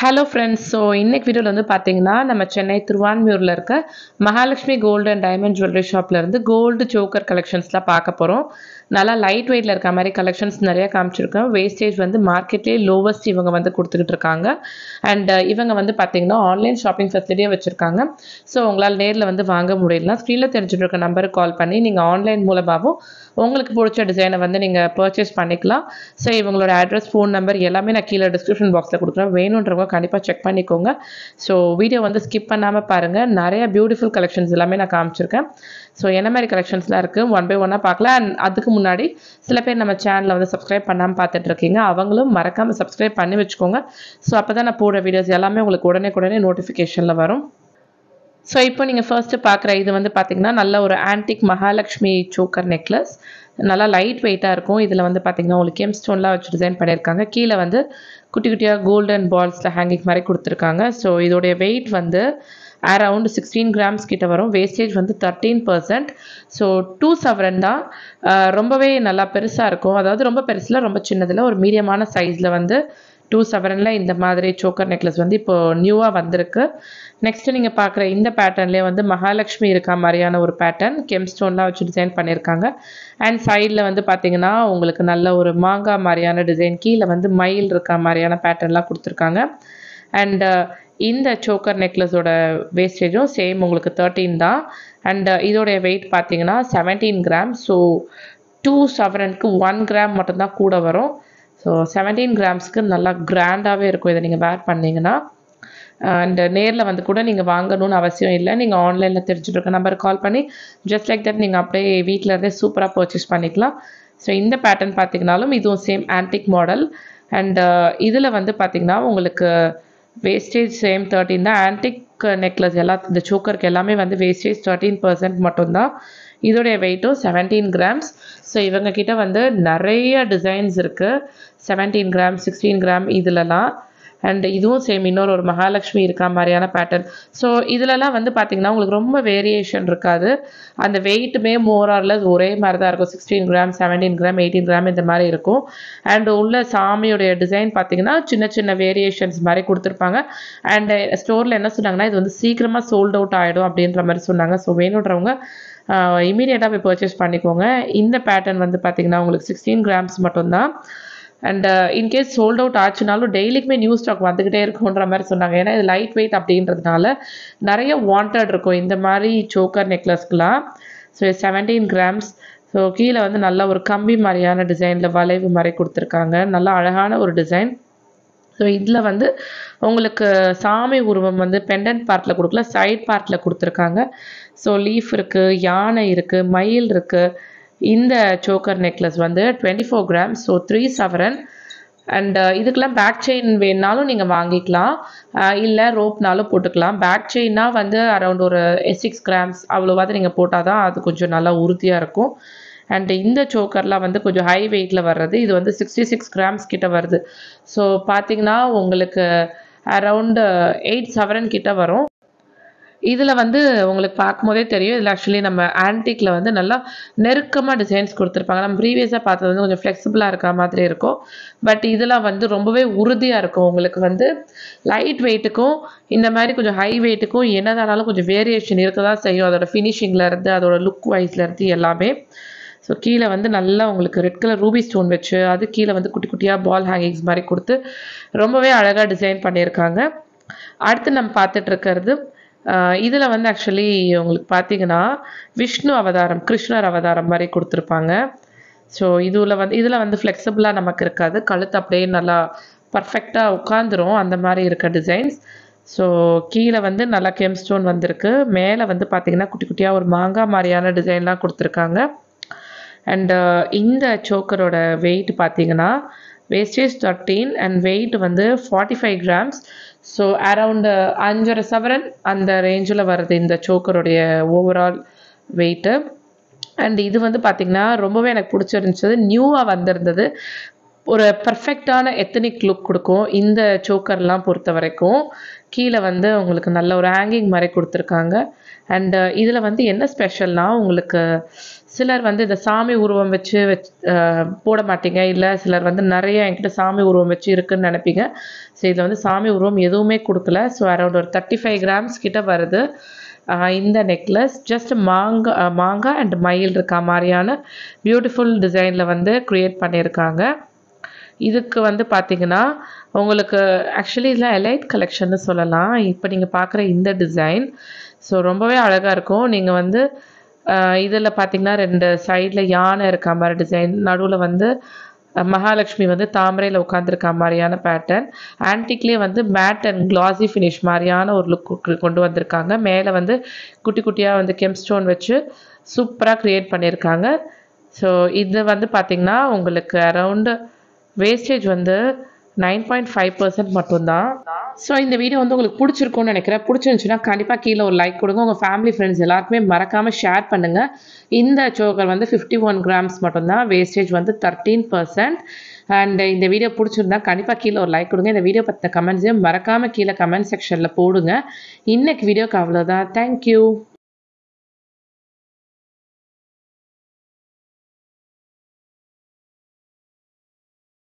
Hello friends. இன்னைக்கு வீடியோவில் வந்து பார்த்தீங்கன்னா நம்ம சென்னை திருவான்மியூரில் இருக்க Mahalakshmi gold and diamond jewellery ஷாப்பில் இருந்து கோல்டு சோக்கர் கலெக்ஷன்ஸ்லாம் பார்க்க போகிறோம். நல்லா லைட் வெயிட்டில் இருக்க மாதிரி கலெக்ஷன்ஸ் நிறையா காமிச்சிருக்கோம். வேஸ்டேஜ் வந்து மார்க்கெட்லேயே லோவஸ்ட் இவங்க வந்து கொடுத்துக்கிட்டு இருக்காங்க. அண்ட் இவங்க வந்து பார்த்தீங்கன்னா ஆன்லைன் ஷாப்பிங் ஃபெசிலிட்டியாக வச்சுருக்காங்க. ஸோ உங்களால் நேரில் வந்து வாங்க முடியலாம். ஸ்க்ரீனில் தெரிஞ்சுட்டு இருக்க நம்பருக்கு கால் பண்ணி நீங்கள் ஆன்லைன் மூலமாகவும் உங்களுக்கு பிடிச்ச டிசைனை வந்து நீங்கள் பர்ச்சேஸ் பண்ணிக்கலாம். ஸோ இவங்களோட அட்ரஸ், ஃபோன் நம்பர் எல்லாமே நான் கீழே டிஸ்கிரிப்ஷன் பாக்ஸில் கொடுக்குறேன். வேணுன்றவங்க கண்டிப்பாக செக் பண்ணிக்கோங்க. ஸோ வீடியோ வந்து ஸ்கிப் பண்ணாமல் பாருங்கள். நிறைய பியூட்டிஃபுல் கலெக்ஷன்ஸ் எல்லாமே நான் காமிச்சிருக்கேன். ஸோ என்ன மாதிரி கலெக்ஷன்ஸ்லாம் இருக்குது ஒன் பை ஒன்னாக பார்க்கலாம். அண்ட் அதுக்கு முன்னாடி சில பேர் நம்ம சேனலை வந்து சப்ஸ்கிரைப் பண்ணாமல் பார்த்துட்ருக்கீங்க. அவங்களும் மறக்காமல் சப்ஸ்கிரைப் பண்ணி வச்சுக்கோங்க. ஸோ அப்போ தான் நான் போடுற வீடியோஸ் எல்லாமே உங்களுக்கு உடனே நோட்டிஃபிகேஷனில் வரும். ஸோ இப்போ நீங்கள் ஃபர்ஸ்ட்டு பார்க்குற இது வந்து பார்த்திங்கன்னா நல்ல ஒரு ஆன்டிக் மகாலட்சுமி சோக்கர் நெக்லஸ். நல்லா லைட் வெயிட்டாக இருக்கும். இதில் வந்து பார்த்திங்கன்னா உங்களுக்கு கெம் ஸ்டோன்லாம் வச்சு டிசைன் பண்ணியிருக்காங்க. கீழே வந்து குட்டி குட்டியாக கோல்டன் பால்ஸில் ஹேங்கிங் மாதிரி கொடுத்துருக்காங்க. ஸோ இதோடைய வெயிட் வந்து அரவுண்ட் 16 கிராம்ஸ் கிட்ட வரும். வேஸ்டேஜ் வந்து 13%. ஸோ 2 சவரன் தான். ரொம்பவே நல்லா பெருசாக இருக்கும். அதாவது ரொம்ப பெருசில் ரொம்ப சின்னதில் ஒரு மீடியமான சைஸில் வந்து 2 சவரனில் இந்த மாதிரி சோக்கர் நெக்லஸ் வந்து இப்போது நியூவாக வந்திருக்கு. நெக்ஸ்ட்டு நீங்கள் பார்க்குற இந்த பேட்டர்ன்லேயே வந்து மகாலட்சுமி இருக்கா மாதிரியான ஒரு பேட்டர்ன் கெம் ஸ்டோன்லாம் வச்சு டிசைன் பண்ணியிருக்காங்க. அண்ட் சைடில் வந்து பார்த்திங்கன்னா உங்களுக்கு நல்ல ஒரு மாங்காய் மாதிரியான டிசைன், கீழே வந்து மயில் இருக்கா மாதிரியான பேட்டர்ன்லாம் கொடுத்துருக்காங்க. அண்ட் இந்த சோக்கர் நெக்லஸோட வேஸ்டேஜும் சேம் உங்களுக்கு 13 தான். அண்ட் இதோடைய வெயிட் பார்த்திங்கன்னா 17 கிராம். ஸோ 2 சவரனுக்கு 1 கிராம் மட்டும்தான் கூட வரும். ஸோ 17 கிராம்ஸ்க்கு நல்லா கிராண்டாகவே இருக்கும் இதை நீங்கள் வேர் பண்ணிங்கன்னா. அண்ட் நேரில் வந்து கூட நீங்கள் வாங்கணும்னு அவசியம் இல்லை. நீங்கள் ஆன்லைனில் தெரிஞ்சுட்டு இருக்க நம்பருக்கு கால் பண்ணி ஜஸ்ட் லைக் தட் நீங்கள் அப்படியே வீட்டில் இருந்தே சூப்பராக பர்ச்சேஸ் பண்ணிக்கலாம். ஸோ இந்த பேட்டர்ன் பார்த்திங்கனாலும் இதுவும் சேம் ஆன்டிக் மாடல். அண்ட் இதில் வந்து பார்த்திங்கன்னா உங்களுக்கு வேஸ்டேஜ் சேம் 13 தான். ஆன்டிக் நெக்லஸ் இந்த சோக்கருக்கு எல்லாமே வந்து வேஸ்டேஜ் 13% மட்டும்தான். இதோடைய வெயிட்டும் 17 கிராம்ஸ். ஸோ இவங்கக்கிட்ட வந்து நிறைய டிசைன்ஸ் இருக்குது. 17 கிராம், 16 கிராம் இதிலலாம். அண்ட் இதுவும் சேம் இன்னொரு ஒரு மகாலட்சுமி இருக்கா மாதிரியான பேட்டர்ன். ஸோ இதிலலாம் வந்து பார்த்திங்கன்னா உங்களுக்கு ரொம்ப வேரியேஷன் இருக்காது. அந்த வெயிட்டுமே மோரார்லஸ் ஒரே மாதிரி தான் இருக்கும். 16 கிராம், 17 கிராம், 18 கிராம் இந்த மாதிரி இருக்கும். அண்ட் உள்ள சாமியோடைய டிசைன் பார்த்திங்கன்னா சின்ன சின்ன வேரியேஷன்ஸ் மாதிரி கொடுத்துருப்பாங்க. அண்ட் ஸ்டோரில் என்ன சொன்னாங்கன்னா இது வந்து சீக்கிரமாக சோல்ட் அவுட் ஆகிடும் அப்படின்ற மாதிரி சொன்னாங்க. ஸோ வேணுன்றவங்க இமீடியட்டாக போய் பர்ச்சேஸ் பண்ணிக்கோங்க. இந்த பேட்டர்ன் வந்து பார்த்திங்கன்னா உங்களுக்கு 16 கிராம்ஸ் மட்டும்தான். அண்ட் இன்கேஸ் சோல்ட் அவுட் ஆச்சுனாலும் டெய்லிக்குமே நியூ ஸ்டாக் வந்துக்கிட்டே இருக்குன்ற மாதிரி சொன்னாங்க. ஏன்னா இது லைட் வெயிட் அப்படின்றதுனால நிறைய வாண்டட் இருக்கும் இந்த மாதிரி சோக்கர் நெக்லஸ்க்கெலாம். So 17 grams. ஸோ கீழே வந்து நல்ல ஒரு கம்பி மாதிரியான டிசைனில் வளைவு மாதிரி கொடுத்துருக்காங்க. நல்லா அழகான ஒரு டிசைன். ஸோ இதில் வந்து உங்களுக்கு சாமி உருவம் வந்து பெண்டன்ட் பார்ட்டில் கொடுக்கல, சைட் பார்ட்டில் கொடுத்துருக்காங்க. ஸோ லீஃப் இருக்குது, யானை இருக்குது, மயில் இருக்குது. இந்த சோக்கர் நெக்லஸ் வந்து 24 கிராம். ஸோ 3 சவரன். அண்ட் இதுக்கெல்லாம் பேக் செயின் வேணுனாலும் நீங்கள் வாங்கிக்கலாம், இல்லை ரோப்னாலும் போட்டுக்கலாம். பேக் செயின்னா வந்து அரௌண்ட் ஒரு 6 கிராம்ஸ் அவ்வளோவாது நீங்கள் போட்டால் தான் அது கொஞ்சம் நல்லா உறுதியாக இருக்கும். அண்ட் இந்த சோக்கர்லாம் வந்து கொஞ்சம் ஹை வெயிட்டில் வர்றது. இது வந்து 66 கிராம்ஸ் கிட்ட வருது. ஸோ பார்த்திங்கன்னா உங்களுக்கு அரவுண்டு 8 சவரன் கிட்ட வரும். இதில் வந்து உங்களுக்கு பார்க்கும்போதே தெரியும். இதில் ஆக்சுவலி நம்ம ஆன்டிக்கில் வந்து நல்லா நெருக்கமாக டிசைன்ஸ் கொடுத்துருப்பாங்க. நம்ம ப்ரீவியஸாக பார்த்தது வந்து கொஞ்சம் ஃப்ளெக்சிபிளாக இருக்க மாதிரி இருக்கும். பட் இதில் வந்து ரொம்பவே உறுதியாக இருக்கும். உங்களுக்கு வந்து லைட் வெயிட்டுக்கும் இந்த மாதிரி கொஞ்சம் ஹை வெயிட்டுக்கும் என்னதானாலும் கொஞ்சம் வேரியேஷன் இருக்க தான் செய்யும். அதோட ஃபினிஷிங்கில் இருந்து அதோட லுக் வைஸில் இருந்து எல்லாமே. ஸோ கீழே வந்து நல்லா உங்களுக்கு ரெட் கலர் ரூபி ஸ்டோன் வச்சு அது கீழே வந்து குட்டி குட்டியாக பால் ஹேங்கிங்ஸ் மாதிரி கொடுத்து ரொம்பவே அழகாக டிசைன் பண்ணியிருக்காங்க. அடுத்து நம்ம பார்த்துட்ருக்கிறது இதில் வந்து ஆக்சுவலி உங்களுக்கு பார்த்திங்கன்னா விஷ்ணு அவதாரம், கிருஷ்ணர் அவதாரம் மாதிரி கொடுத்துருப்பாங்க. ஸோ இதில் வந்து ஃப்ளெக்சிபிளாக நமக்கு இருக்காது. கழுத்து அப்படியே நல்லா பர்ஃபெக்டாக உட்காந்துரும் அந்த மாதிரி இருக்க டிசைன்ஸ். ஸோ கீழே வந்து நல்லா கெம் ஸ்டோன் வந்திருக்கு. மேலே வந்து பார்த்திங்கன்னா குட்டி குட்டியாக ஒரு மாங்காய் மாதிரியான டிசைன்லாம் கொடுத்துருக்காங்க. அண்டு இந்த சோக்கரோட வெயிட் பார்த்திங்கன்னா வேஸ்டேஜ் 13 அண்ட் வெயிட் வந்து 45 கிராம்ஸ். ஸோ அரவுண்டு 5.5 சவரன் அந்த ரேஞ்சில் வருது இந்த சோக்கருடைய ஓவரால் வெயிட்டு. அண்ட் இது வந்து பார்த்திங்கன்னா ரொம்பவே எனக்கு பிடிச்சிருந்துச்சது. நியூவாக வந்திருந்தது. ஒரு பர்ஃபெக்டான எத்தனிக் லுக் கொடுக்கும் இந்த சோக்கர்லாம் பொறுத்த வரைக்கும். கீழே வந்து உங்களுக்கு நல்ல ஒரு ஹேங்கிங் மாதிரி கொடுத்துருக்காங்க. அண்டு இதில் வந்து என்ன ஸ்பெஷல்னா, உங்களுக்கு சிலர் வந்து இந்த சாமி உருவம் வச்சு போட மாட்டீங்க, இல்லை சிலர் வந்து நிறைய என்கிட்ட சாமி உருவம் வச்சு இருக்குன்னு நினைப்பீங்க. ஸோ இதில் வந்து சாமி உருவம் எதுவுமே கொடுக்கல. ஸோ அரௌண்ட் ஒரு 35 கிராம்ஸ் கிட்ட வருது இந்த நெக்லஸ். ஜஸ்ட் மாங்காய் அண்ட் மயில் இருக்கா மாதிரியான பியூட்டிஃபுல் டிசைனில் வந்து க்ரியேட் பண்ணியிருக்காங்க. இதுக்கு வந்து பார்த்திங்கன்னா உங்களுக்கு ஆக்சுவலி இதெல்லாம் எலைட் கலெக்ஷன்னு சொல்லலாம். இப்போ நீங்கள் பார்க்குற இந்த டிசைன் ஸோ ரொம்பவே அழகாக இருக்கும். நீங்கள் வந்து இதில் பார்த்திங்கன்னா 2 சைடில் யானை இருக்க மாதிரி டிசைன், நடுவில் வந்து மகாலட்சுமி வந்து தாமரையில் உட்காந்துருக்க மாதிரியான பேட்டர்ன், ஆன்டிக்லேயே வந்து மேட் அண்ட் கிளாசி ஃபினிஷ் மாதிரியான ஒரு லுக் கொண்டு வந்திருக்காங்க. மேலே வந்து குட்டி குட்டியாக வந்து கெம்ஸ்டோன் வச்சு சூப்பராக க்ரியேட் பண்ணியிருக்காங்க. ஸோ இது வந்து பார்த்திங்கன்னா உங்களுக்கு அரவுண்டு வேஸ்டேஜ் வந்து 9.5% மட்டும்தான். ஸோ இந்த வீடியோ வந்து உங்களுக்கு பிடிச்சிருக்கும்னு நினைக்கிறேன். பிடிச்சிருந்துச்சுன்னா கண்டிப்பாக கீழே ஒரு லைக் கொடுங்க. உங்கள் ஃபேமிலி ஃப்ரெண்ட்ஸ் எல்லாருக்குமே மறக்காமல் ஷேர் பண்ணுங்கள். இந்த சோக்கர் வந்து 51 கிராம்ஸ் மட்டும்தான், வேஸ்டேஜ் வந்து 13%. அண்ட் இந்த வீடியோ பிடிச்சிருந்தா கண்டிப்பாக கீழே ஒரு லைக் கொடுங்க. இந்த வீடியோ பற்றின கமெண்ட்ஸையும் மறக்காமல் கீழே கமெண்ட் செக்ஷனில் போடுங்க. இன்னைக்கு வீடியோக்கு அவ்வளோதான். தேங்க்யூ.